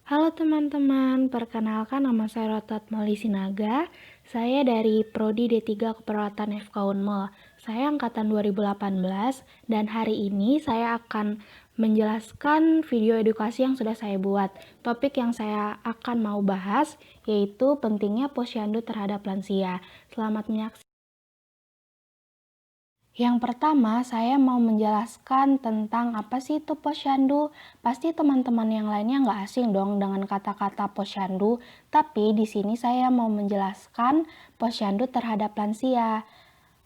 Halo teman-teman, perkenalkan nama saya Rotat Moli Sinaga. Saya dari Prodi D3 Keperawatan FK Unmul. Saya angkatan 2018 dan hari ini saya akan menjelaskan video edukasi yang sudah saya buat. Topik yang saya akan mau bahas yaitu pentingnya posyandu terhadap lansia. Selamat menyaksikan. Yang pertama, saya mau menjelaskan tentang apa sih itu posyandu. Pasti teman-teman yang lainnya nggak asing dong dengan kata-kata posyandu, tapi di sini saya mau menjelaskan posyandu terhadap lansia.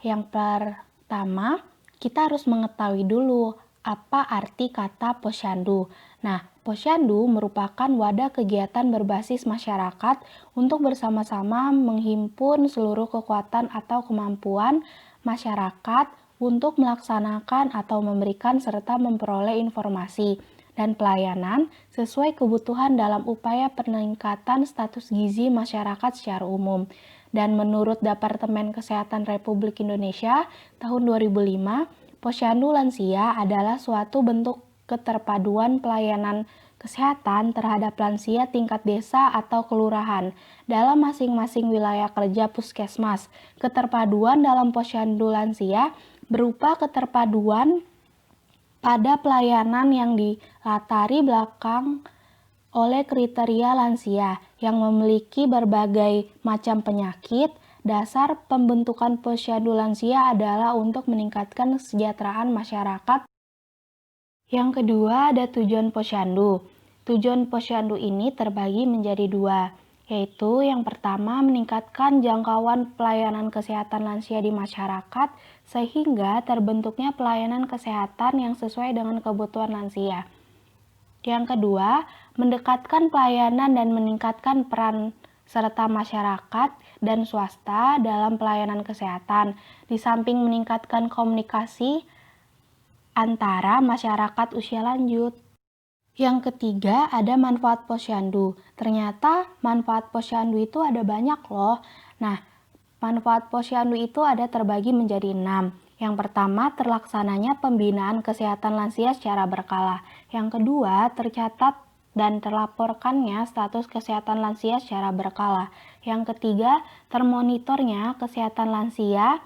Yang pertama, kita harus mengetahui dulu apa arti kata posyandu. Nah, posyandu merupakan wadah kegiatan berbasis masyarakat untuk bersama-sama menghimpun seluruh kekuatan atau kemampuan masyarakat untuk melaksanakan atau memberikan serta memperoleh informasi dan pelayanan sesuai kebutuhan dalam upaya peningkatan status gizi masyarakat secara umum. Dan menurut Departemen Kesehatan Republik Indonesia tahun 2005, posyandu lansia adalah suatu bentuk keterpaduan pelayanan kesehatan terhadap lansia tingkat desa atau kelurahan dalam masing-masing wilayah kerja puskesmas. Keterpaduan dalam posyandu lansia berupa keterpaduan pada pelayanan yang dilatari belakang oleh kriteria lansia yang memiliki berbagai macam penyakit. Dasar pembentukan posyandu lansia adalah untuk meningkatkan kesejahteraan masyarakat. Yang kedua ada tujuan posyandu. Tujuan posyandu ini terbagi menjadi dua, yaitu yang pertama meningkatkan jangkauan pelayanan kesehatan lansia di masyarakat sehingga terbentuknya pelayanan kesehatan yang sesuai dengan kebutuhan lansia. Yang kedua, mendekatkan pelayanan dan meningkatkan peran serta masyarakat dan swasta dalam pelayanan kesehatan, di samping meningkatkan komunikasi antara masyarakat usia lanjut. Yang ketiga, ada manfaat posyandu. Ternyata manfaat posyandu itu ada banyak loh. Nah, manfaat posyandu itu ada terbagi menjadi 6. Yang pertama, terlaksananya pembinaan kesehatan lansia secara berkala. Yang kedua, tercatat dan terlaporkannya status kesehatan lansia secara berkala. Yang ketiga, termonitornya kesehatan lansia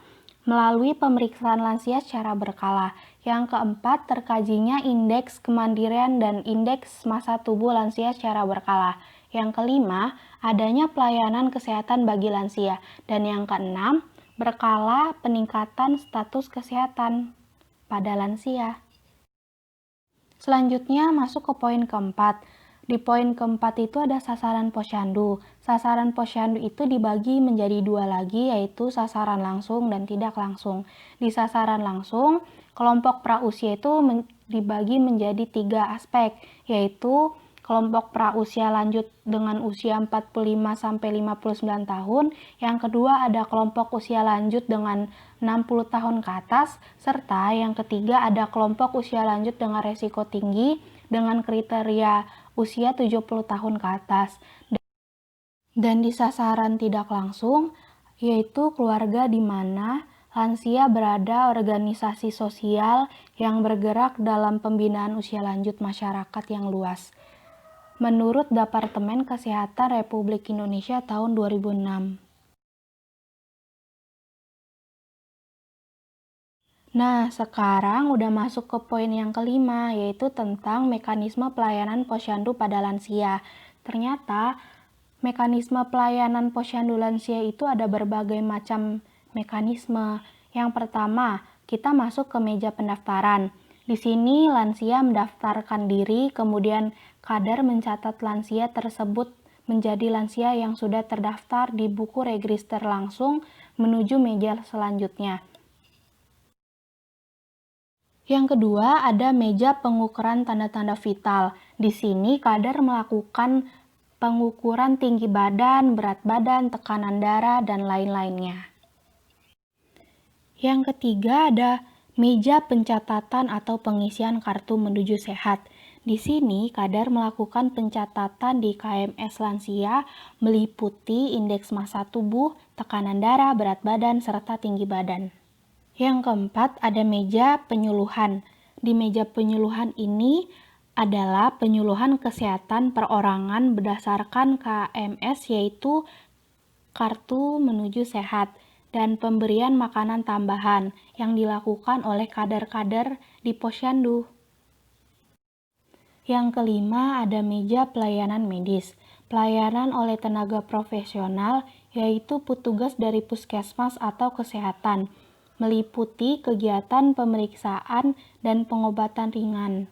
melalui pemeriksaan lansia secara berkala. Yang keempat, terkajinya indeks kemandirian dan indeks massa tubuh lansia secara berkala. Yang kelima, adanya pelayanan kesehatan bagi lansia. Dan yang keenam, berkala peningkatan status kesehatan pada lansia. Selanjutnya masuk ke poin keempat. Di poin keempat itu ada sasaran posyandu. Sasaran posyandu itu dibagi menjadi dua lagi, yaitu sasaran langsung dan tidak langsung. Di sasaran langsung, kelompok prausia itu dibagi menjadi 3 aspek, yaitu kelompok prausia lanjut dengan usia 45-59 tahun. Yang kedua ada kelompok usia lanjut dengan 60 tahun ke atas, serta yang ketiga ada kelompok usia lanjut dengan resiko tinggi dengan kriteria usia 70 tahun ke atas. Dan di sasaran tidak langsung, yaitu keluarga di mana lansia berada organisasi sosial yang bergerak dalam pembinaan usia lanjut masyarakat yang luas. Menurut Departemen Kesehatan Republik Indonesia tahun 2006. Nah, sekarang udah masuk ke poin yang kelima, yaitu tentang mekanisme pelayanan posyandu pada lansia. Ternyata, mekanisme pelayanan posyandu lansia itu ada berbagai macam mekanisme. Yang pertama, kita masuk ke meja pendaftaran. Di sini lansia mendaftarkan diri, kemudian kadar mencatat lansia tersebut menjadi lansia yang sudah terdaftar di buku register langsung menuju meja selanjutnya. Yang kedua, ada meja pengukuran tanda-tanda vital. Di sini kadar melakukan pengukuran tinggi badan, berat badan, tekanan darah, dan lain-lainnya. Yang ketiga, ada meja pencatatan atau pengisian kartu menuju sehat. Di sini, kadar melakukan pencatatan di KMS lansia meliputi indeks massa tubuh, tekanan darah, berat badan, serta tinggi badan. Yang keempat, ada meja penyuluhan. Di meja penyuluhan ini, adalah penyuluhan kesehatan perorangan berdasarkan KMS, yaitu Kartu Menuju Sehat, dan pemberian makanan tambahan yang dilakukan oleh kader-kader di Posyandu. Yang kelima, ada meja pelayanan medis. Pelayanan oleh tenaga profesional, yaitu petugas dari puskesmas atau kesehatan, meliputi kegiatan pemeriksaan dan pengobatan ringan.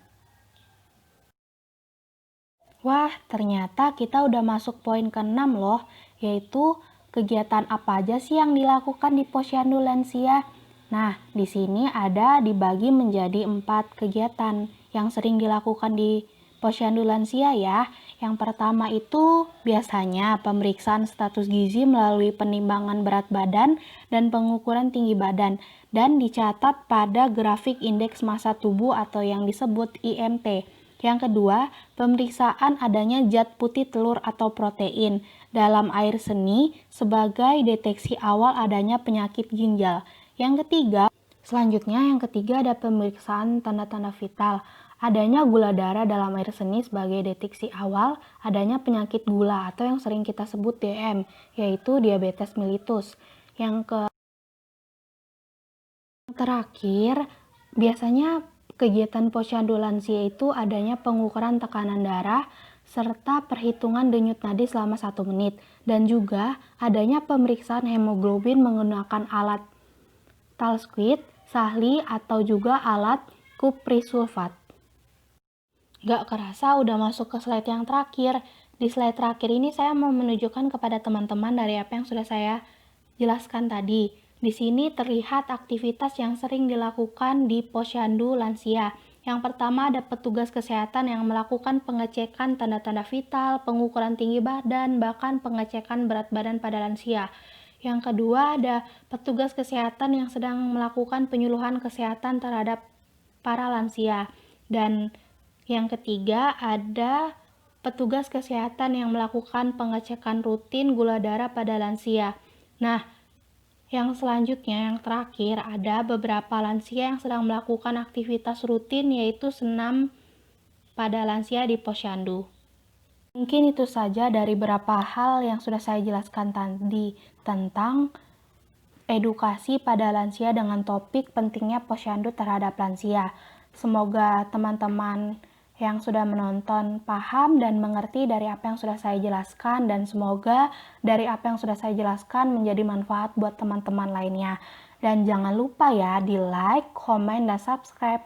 Wah, ternyata kita udah masuk poin ke-6 loh, yaitu kegiatan apa aja sih yang dilakukan di Posyandu Lansia. Nah, di sini ada dibagi menjadi 4 kegiatan yang sering dilakukan di Posyandu Lansia ya. Yang pertama itu biasanya pemeriksaan status gizi melalui penimbangan berat badan dan pengukuran tinggi badan, dan dicatat pada grafik indeks massa tubuh atau yang disebut IMT. Yang kedua, pemeriksaan adanya zat putih telur atau protein dalam air seni sebagai deteksi awal adanya penyakit ginjal. Yang ketiga ada pemeriksaan tanda-tanda vital. Adanya gula darah dalam air seni sebagai deteksi awal adanya penyakit gula atau yang sering kita sebut DM, yaitu diabetes mellitus. Yang terakhir, biasanya kegiatan Posyandu Lansia itu adanya pengukuran tekanan darah serta perhitungan denyut nadi selama 1 menit, dan juga adanya pemeriksaan hemoglobin menggunakan alat Talsquid, Sahli, atau juga alat kuprisulfat. Gak kerasa udah masuk ke slide yang terakhir. Di slide terakhir ini saya mau menunjukkan kepada teman-teman dari apa yang sudah saya jelaskan tadi. Di sini terlihat aktivitas yang sering dilakukan di Posyandu Lansia. Yang pertama ada petugas kesehatan yang melakukan pengecekan tanda-tanda vital, pengukuran tinggi badan, bahkan pengecekan berat badan pada lansia. Yang kedua ada petugas kesehatan yang sedang melakukan penyuluhan kesehatan terhadap para lansia. Dan yang ketiga ada petugas kesehatan yang melakukan pengecekan rutin gula darah pada lansia. Nah, yang selanjutnya, yang terakhir, ada beberapa lansia yang sedang melakukan aktivitas rutin yaitu senam pada lansia di Posyandu. Mungkin itu saja dari beberapa hal yang sudah saya jelaskan tadi tentang edukasi pada lansia dengan topik pentingnya Posyandu terhadap lansia. Semoga teman-teman yang sudah menonton paham dan mengerti dari apa yang sudah saya jelaskan, dan semoga dari apa yang sudah saya jelaskan menjadi manfaat buat teman-teman lainnya. Dan jangan lupa ya di like, komen, dan subscribe.